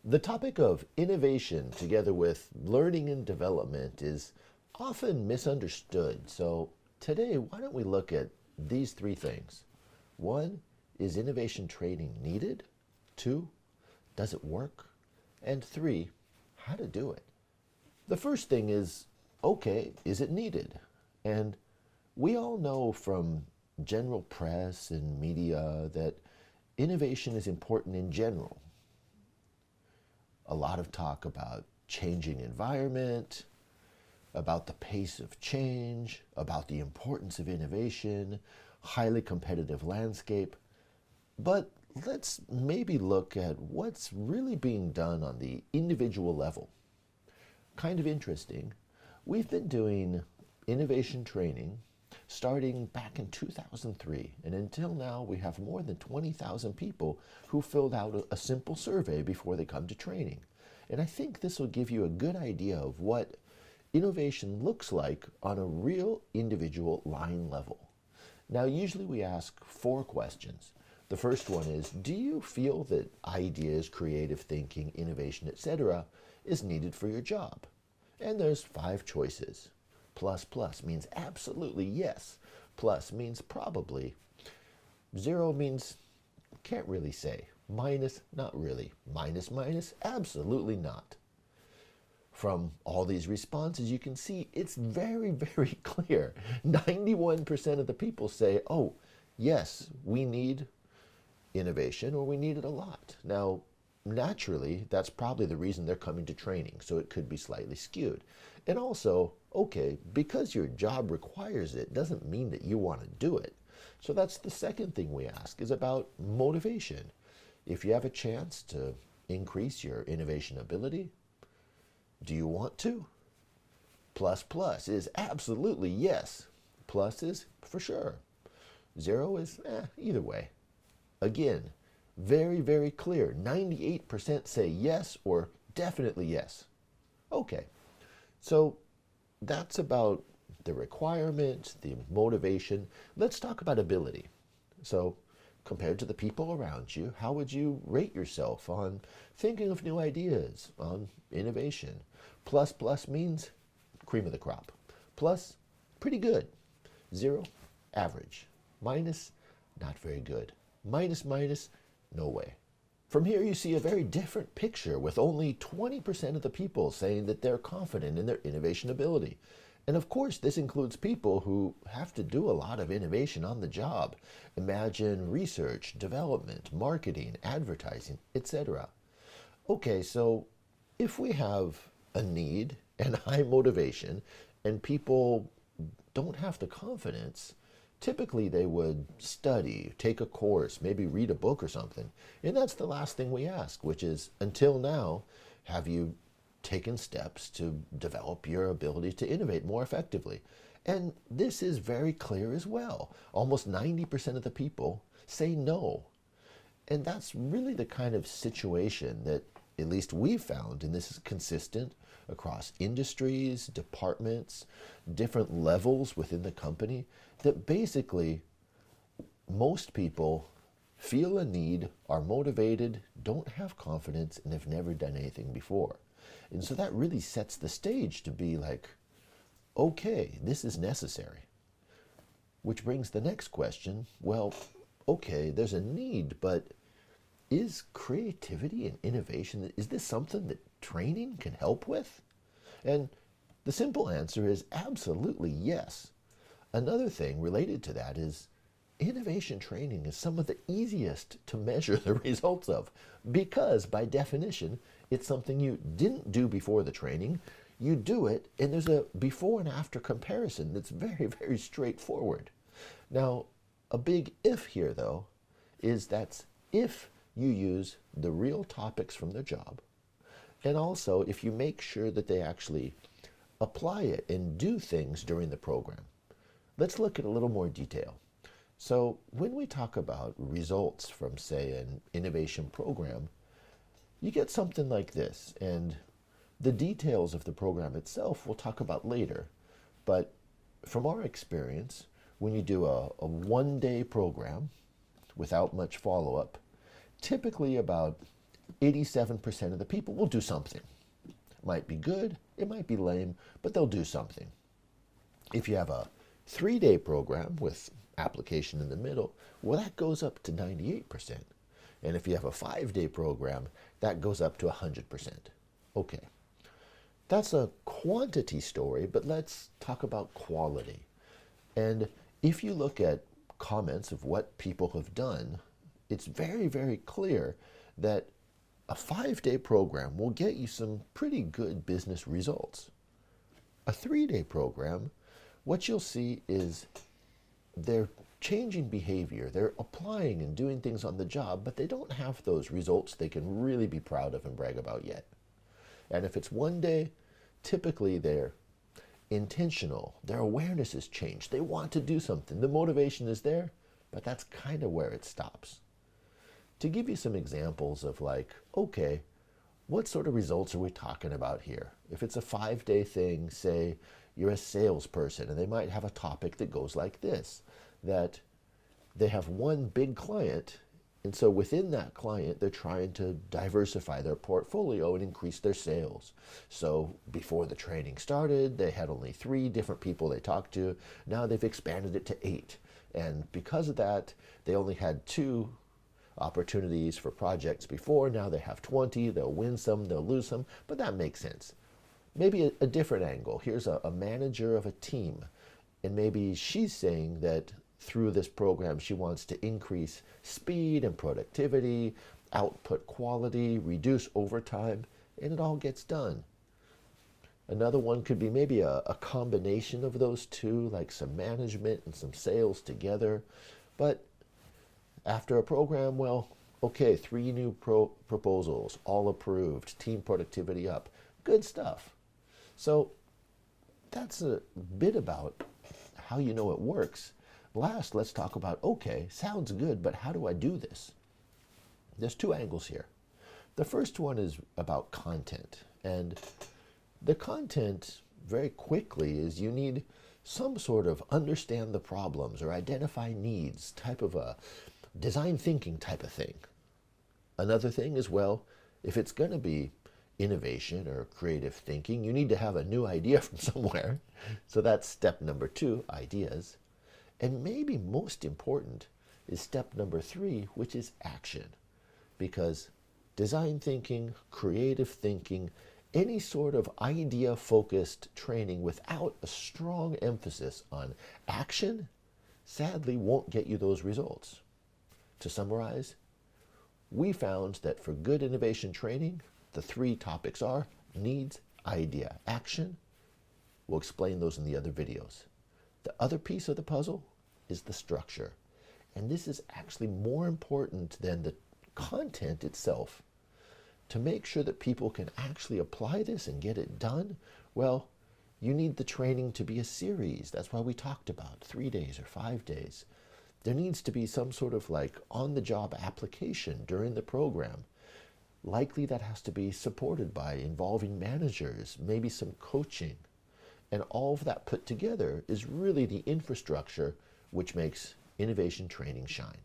The topic of innovation together with learning and development is often misunderstood. So today, why don't we look at these three things? One, is innovation training needed? Two, does it work? And three, how to do it. The first thing is, okay, is it needed? And we all know from general press and media that innovation is important in general. A lot of talk about changing environment, about the pace of change, about the importance of innovation, highly competitive landscape. But let's maybe look at what's really being done on the individual level. Kind of interesting. We've been doing innovation training starting back in 2003, and until now we have more than 20,000 people who filled out a simple survey before they come to training. And I think this will give you a good idea of what innovation looks like on a real individual line level. Now, usually we ask four questions. The first one is, do you feel that ideas, creative thinking, innovation, etc. is needed for your job? And there's five choices. Plus plus means absolutely yes. Plus means probably. Zero means can't really say. Minus, not really. Minus, minus, absolutely not. From all these responses, you can see it's very, very clear. 91% of the people say, oh, yes, we need innovation or we need it a lot. Now, naturally, that's probably the reason they're coming to training, so it could be slightly skewed. And also, okay, because your job requires it doesn't mean that you want to do it. So that's the second thing we ask is about motivation. If you have a chance to increase your innovation ability, do you want to? Plus plus is absolutely yes. Plus is for sure. Zero is either way. Again, very, very clear. 98% say yes or definitely yes. Okay, so that's about the requirement, the motivation. Let's talk about ability. So compared to the people around you, how would you rate yourself on thinking of new ideas, on innovation? Plus plus means cream of the crop. Plus, pretty good. Zero, average. Minus, not very good. Minus minus, no way. From here you see a very different picture with only 20% of the people saying that they're confident in their innovation ability. And of course this includes people who have to do a lot of innovation on the job. Imagine research, development, marketing, advertising, etc. Okay, so if we have a need and high motivation and people don't have the confidence, typically they would study, take a course, maybe read a book or something. And that's the last thing we ask, which is, until now, have you taken steps to develop your ability to innovate more effectively? And this is very clear as well. Almost 90% of the people say no. And that's really the kind of situation that at least we've found, and this is consistent across industries, departments, different levels within the company, that basically most people feel a need, are motivated, don't have confidence, and have never done anything before. And so that really sets the stage to be like, okay, this is necessary. Which brings the next question, well, okay, there's a need, but is creativity and innovation, is this something that training can help with? And the simple answer is absolutely yes. Another thing related to that is innovation training is some of the easiest to measure the results of because by definition, it's something you didn't do before the training. You do it and there's a before and after comparison that's very, very straightforward. Now, a big if here though, is that's if you use the real topics from their job, and also if you make sure that they actually apply it and do things during the program. Let's look at a little more detail. So when we talk about results from, say, an innovation program, you get something like this, and the details of the program itself we'll talk about later. But from our experience, when you do a one-day program without much follow-up, typically about 87% of the people will do something. It might be good, it might be lame, but they'll do something. If you have a 3-day program with application in the middle, well, that goes up to 98%. And if you have a 5-day program, that goes up to 100%. Okay, that's a quantity story, but let's talk about quality. And if you look at comments of what people have done, it's very, very clear that a 5-day program will get you some pretty good business results. A 3-day program, what you'll see is they're changing behavior, they're applying and doing things on the job, but they don't have those results they can really be proud of and brag about yet. And if it's 1 day, typically they're intentional, their awareness has changed, they want to do something, the motivation is there, but that's kind of where it stops. To give you some examples of like, okay, what sort of results are we talking about here? If it's a 5-day thing, say you're a salesperson and they might have a topic that goes like this, that they have one big client, and so within that client, they're trying to diversify their portfolio and increase their sales. So before the training started, they had only 3 different people they talked to. Now they've expanded it to 8. And because of that, they only had 2 opportunities for projects before. Now they have 20. They'll win some, they'll lose some, but that makes sense. Maybe a different angle. Here's a manager of a team, and maybe she's saying that through this program she wants to increase speed and productivity, output quality, reduce overtime, and it all gets done. Another one could be maybe a combination of those two, like some management and some sales together. But after a program, well, okay, 3 new proposals, all approved, team productivity up, good stuff. So that's a bit about how you know it works. Last, let's talk about, okay, sounds good, but how do I do this? There's 2 angles here. The first one is about content. And the content, very quickly, is you need some sort of understand the problems or identify needs type of a design thinking type of thing. Another thing is, well, if it's going to be innovation or creative thinking, you need to have a new idea from somewhere. So that's step number 2, ideas. And maybe most important is step number 3, which is action. Because design thinking, creative thinking, any sort of idea-focused training without a strong emphasis on action, sadly won't get you those results. To summarize, we found that for good innovation training, the 3 topics are needs, idea, action. We'll explain those in the other videos. The other piece of the puzzle is the structure. And this is actually more important than the content itself. To make sure that people can actually apply this and get it done, well, you need the training to be a series. That's why we talked about 3 days or 5 days. There needs to be some sort of like on-the-job application during the program. Likely that has to be supported by involving managers, maybe some coaching. And all of that put together is really the infrastructure which makes innovation training shine.